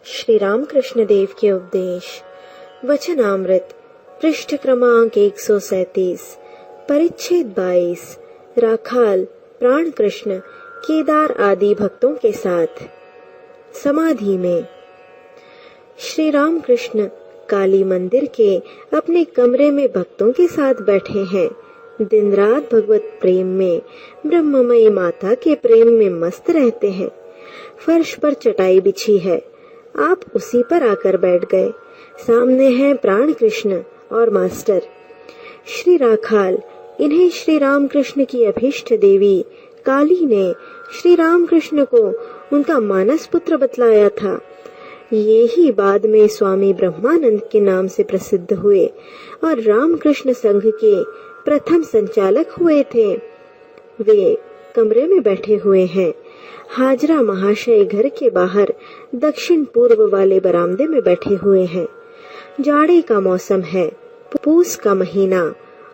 श्री रामकृष्ण देव के उपदेश वचनामृत पृष्ठ क्रमांक 137 परिच्छेद 22 राखाल प्राण कृष्ण केदार आदि भक्तों के साथ समाधि में। श्री रामकृष्ण काली मंदिर के अपने कमरे में भक्तों के साथ बैठे हैं। दिन रात भगवत प्रेम में, ब्रह्ममयी माता के प्रेम में मस्त रहते हैं। फर्श पर चटाई बिछी है, आप उसी पर आकर बैठ गए। सामने हैं प्राण कृष्ण और मास्टर श्री राखाल। इन्हें श्री रामकृष्ण की अभीष्ट देवी काली ने श्री रामकृष्ण को उनका मानस पुत्र बतलाया था। ये ही बाद में स्वामी ब्रह्मानंद के नाम से प्रसिद्ध हुए और रामकृष्ण संघ के प्रथम संचालक हुए थे। वे कमरे में बैठे हुए हैं। हाजरा महाशय घर के बाहर दक्षिण पूर्व वाले बरामदे में बैठे हुए हैं। जाड़े का मौसम है, पूस का महीना,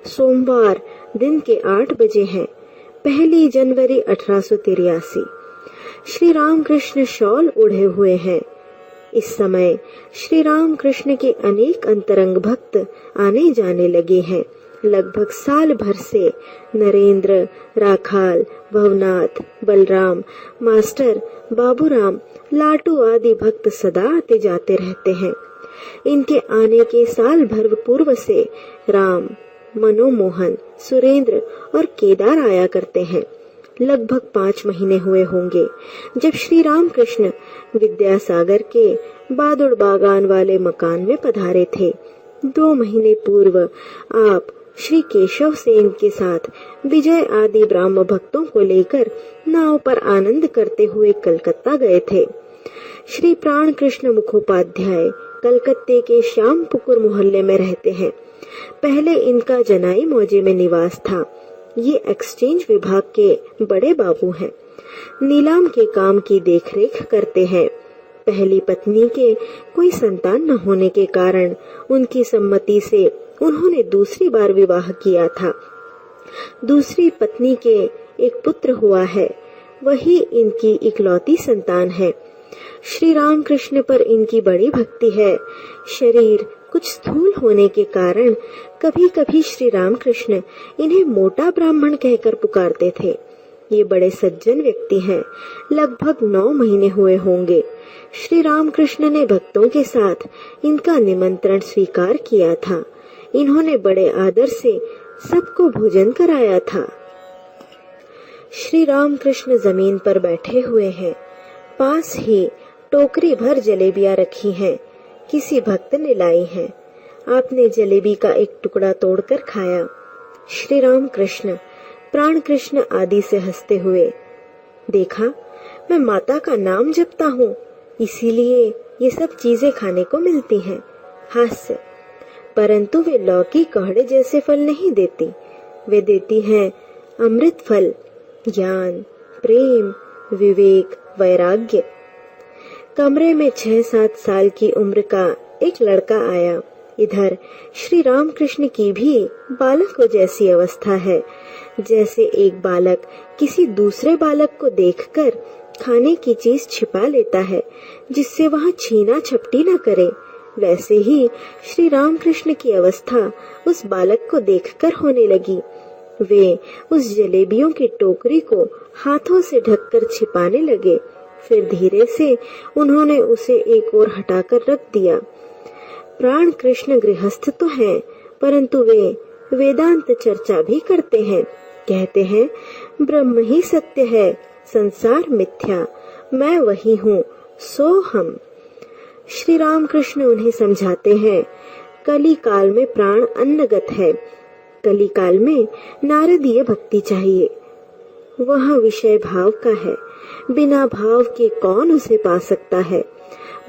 सोमवार, दिन के 8 बजे हैं। 1 जनवरी 1883। श्री रामकृष्ण शॉल ओढ़े हुए हैं। इस समय श्री रामकृष्ण के अनेक अंतरंग भक्त आने जाने लगे हैं। लगभग साल भर से नरेंद्र, राखाल, भवनाथ, बलराम, मास्टर, बाबूराम, लाटू आदि भक्त सदा आते जाते रहते हैं। इनके आने के साल भर पूर्व से राम, मनोमोहन, सुरेंद्र और केदार आया करते हैं। लगभग 5 महीने हुए होंगे जब श्री रामकृष्ण विद्यासागर के बादुड़ बागान वाले मकान में पधारे थे। 2 महीने पूर्व आप श्री केशव सेन के साथ विजय आदि ब्राह्म भक्तों को लेकर नाव पर आनंद करते हुए कलकत्ता गए थे। श्री प्राण कृष्ण मुखोपाध्याय कलकत्ते के श्यामपुकुर मोहल्ले में रहते हैं। पहले इनका जनाई मौजे में निवास था। ये एक्सचेंज विभाग के बड़े बाबू हैं। नीलाम के काम की देखरेख करते हैं। पहली पत्नी के कोई संतान न होने के कारण उनकी सम्मति से उन्होंने दूसरी बार विवाह किया था। दूसरी पत्नी के एक पुत्र हुआ है, वही इनकी इकलौती संतान है। श्री रामकृष्ण पर इनकी बड़ी भक्ति है। शरीर कुछ स्थूल होने के कारण कभी कभी श्री रामकृष्ण इन्हें मोटा ब्राह्मण कहकर पुकारते थे। ये बड़े सज्जन व्यक्ति हैं। लगभग 9 महीने हुए होंगे श्री रामकृष्ण ने भक्तों के साथ इनका निमंत्रण स्वीकार किया था। इन्होंने बड़े आदर से सबको भोजन कराया था। श्री रामकृष्ण जमीन पर बैठे हुए हैं। पास ही टोकरी भर जलेबियां रखी हैं। किसी भक्त ने लाई हैं। आपने जलेबी का एक टुकड़ा तोड़कर खाया। श्री रामकृष्ण प्राण कृष्ण आदि से हंसते हुए, देखा, मैं माता का नाम जपता हूँ, इसीलिए ये सब चीजें खाने को मिलती हैं। हास्य, परंतु वे लौकी कहड़े जैसे फल नहीं देती। वे देती हैं अमृत फल, ज्ञान, प्रेम, विवेक, वैराग्य। कमरे में 6-7 साल की उम्र का एक लड़का आया। इधर श्री रामकृष्ण की भी बालकों जैसी अवस्था है। जैसे एक बालक किसी दूसरे बालक को देखकर खाने की चीज छिपा लेता है जिससे वह छीना झपटी न करे, वैसे ही श्री रामकृष्ण की अवस्था उस बालक को देखकर होने लगी। वे उस जलेबियों की टोकरी को हाथों से ढककर छिपाने लगे। फिर धीरे से उन्होंने उसे एक ओर हटाकर रख दिया। प्राण कृष्ण गृहस्थ तो हैं, परंतु वे वेदांत चर्चा भी करते हैं। कहते हैं, ब्रह्म ही सत्य है, संसार मिथ्या, मैं वही हूँ, सो हम। श्री रामकृष्ण उन्हें समझाते हैं, कली काल में प्राण अन्नगत है। कली काल में नारदीय भक्ति चाहिए। वह विषय भाव का है। बिना भाव के कौन उसे पा सकता है।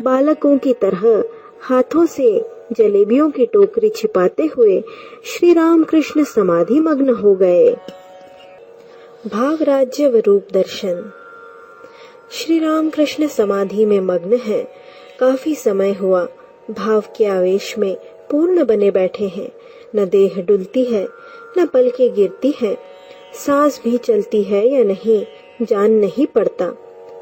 बालकों की तरह हाथों से जलेबियों की टोकरी छिपाते हुए श्री रामकृष्ण समाधि मग्न हो गए। भाव राज्य व रूप दर्शन। श्री रामकृष्ण समाधि में मग्न हैं। काफी समय हुआ। भाव के आवेश में पूर्ण बने बैठे हैं। न देह डुलती है, न पलकें गिरती है। सांस भी चलती है या नहीं जान नहीं पड़ता।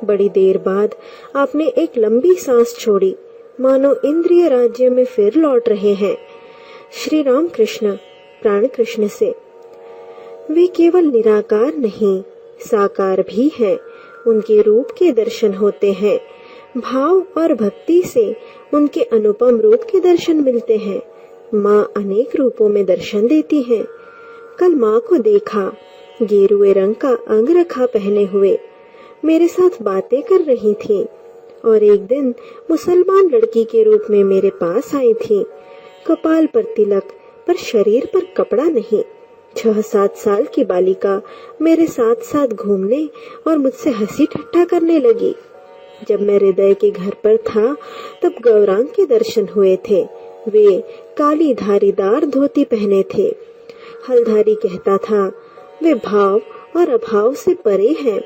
बड़ी देर बाद आपने एक लंबी सांस छोड़ी, मानो इंद्रिय राज्य में फिर लौट रहे हैं। श्री राम कृष्ण प्राण कृष्ण से, वे केवल निराकार नहीं, साकार भी हैं। उनके रूप के दर्शन होते हैं। भाव और भक्ति से उनके अनुपम रूप के दर्शन मिलते हैं। माँ अनेक रूपों में दर्शन देती हैं। कल माँ को देखा, गेरुए रंग का अंगरखा पहने हुए मेरे साथ बातें कर रही थी, और एक दिन मुसलमान लड़की के रूप में मेरे पास आई थी। कपाल पर तिलक, पर शरीर पर कपड़ा नहीं। 6-7 साल की बालिका मेरे साथ साथ घूमने और मुझसे हंसी ठट्ठा करने लगी। जब मैं हृदय के घर पर था तब गौरांग के दर्शन हुए थे। वे काली धारीदार धोती पहने थे। हलधारी कहता था, वे भाव और अभाव से परे हैं।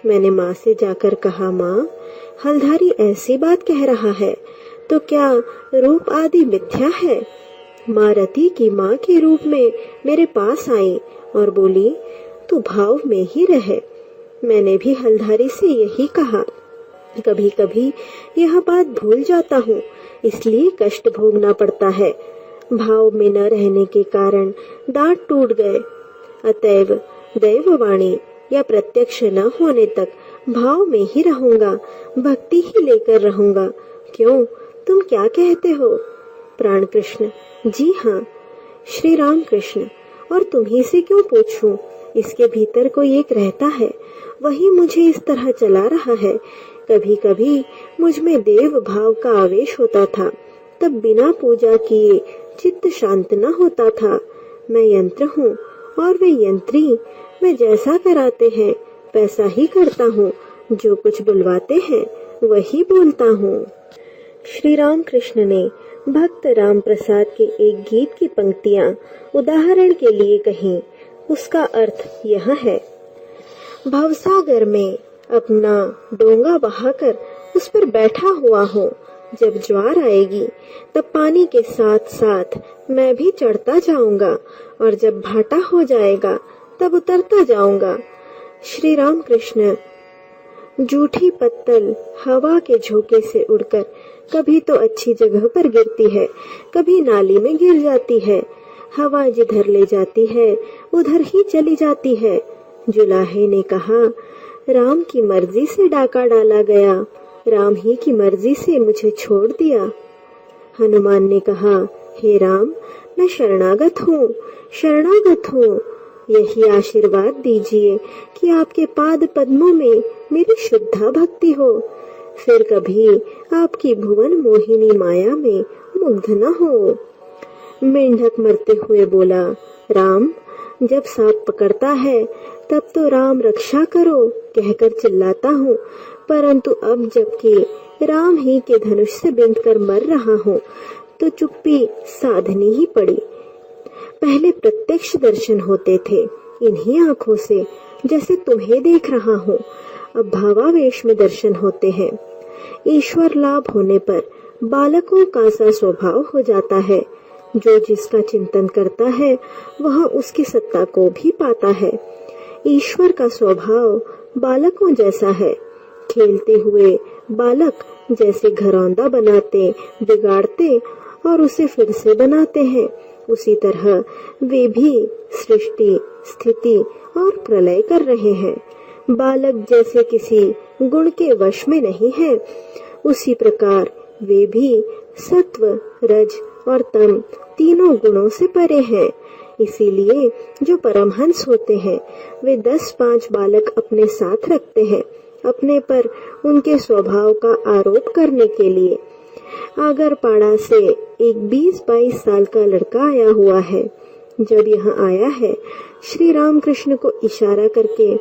मैंने माँ से जाकर कहा, माँ, हलधारी ऐसी बात कह रहा है तो क्या रूप आदि मिथ्या है? माँ रति की माँ के रूप में मेरे पास आई और बोली, तू भाव में ही रहे। मैंने भी हलधारी से यही कहा। कभी कभी यह बात भूल जाता हूँ, इसलिए कष्ट भोगना पड़ता है। भाव में न रहने के कारण दांत टूट गए। अतएव दैववाणी या प्रत्यक्ष न होने तक भाव में ही रहूंगा, भक्ति ही लेकर रहूंगा। क्यों, तुम क्या कहते हो? प्राण कृष्ण, जी हाँ। श्री राम कृष्ण, और तुम्ही से क्यों पूछूं? इसके भीतर कोई एक रहता है, वही मुझे इस तरह चला रहा है। कभी कभी मुझ में देव भाव का आवेश होता था, तब बिना पूजा किए चित्त शांत न होता था। मैं यंत्र हूँ और वे यंत्री। मैं जैसा कराते हैं वैसा ही करता हूँ, जो कुछ बुलवाते हैं वही बोलता हूँ। श्री राम कृष्ण ने भक्त राम प्रसाद के एक गीत की पंक्तियां उदाहरण के लिए कहीं। उसका अर्थ यह है, भवसागर में अपना डोंगा बहाकर उस पर बैठा हुआ हूँ। जब ज्वार आएगी तब पानी के साथ साथ मैं भी चढ़ता जाऊंगा, और जब भाटा हो जाएगा तब उतरता जाऊंगा। श्री राम कृष्ण, जूठी पत्तल हवा के झोंके से उड़कर कभी तो अच्छी जगह पर गिरती है, कभी नाली में गिर जाती है। हवा जिधर ले जाती है उधर ही चली जाती है। जुलाहे ने कहा, राम की मर्जी से डाका डाला गया, राम ही की मर्जी से मुझे छोड़ दिया। हनुमान ने कहा, हे राम, मैं शरणागत हूँ, शरणागत हूँ। यही आशीर्वाद दीजिए कि आपके पाद पद्मों में मेरी शुद्धा भक्ति हो, फिर कभी आपकी भुवन मोहिनी माया में मुग्ध न हो। मेंढक मरते हुए बोला, राम, जब सांप पकड़ता है तब तो राम रक्षा करो कहकर चिल्लाता हूँ, परंतु अब जबकि राम ही के धनुष से बिंध कर मर रहा हूँ तो चुप्पी साधनी ही पड़ी। पहले प्रत्यक्ष दर्शन होते थे इन्हीं आंखों से, जैसे तुम्हें देख रहा हूँ। अब भावावेश में दर्शन होते हैं। ईश्वर लाभ होने पर बालकों का सा स्वभाव हो जाता है। जो जिसका चिंतन करता है वह उसकी सत्ता को भी पाता है। ईश्वर का स्वभाव बालकों जैसा है। खेलते हुए बालक जैसे घरौंदा बनाते, बिगाड़ते और उसे फिर से बनाते हैं, उसी तरह वे भी सृष्टि, स्थिति और प्रलय कर रहे हैं। बालक जैसे किसी गुण के वश में नहीं है, उसी प्रकार वे भी सत्व, रज और तम तीनों गुणों से परे हैं। इसीलिए जो परमहंस होते हैं वे 10-5 बालक अपने साथ रखते हैं, अपने पर उनके स्वभाव का आरोप करने के लिए। आगरपाड़ा से एक 20-22 साल का लड़का आया हुआ है। जब यहाँ आया है, श्री राम कृष्ण को इशारा करके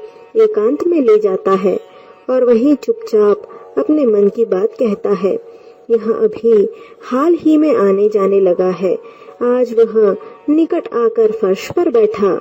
एकांत में ले जाता है और वहीं चुपचाप अपने मन की बात कहता है। यहाँ अभी हाल ही में आने जाने लगा है। आज वह निकट आकर फर्श पर बैठा।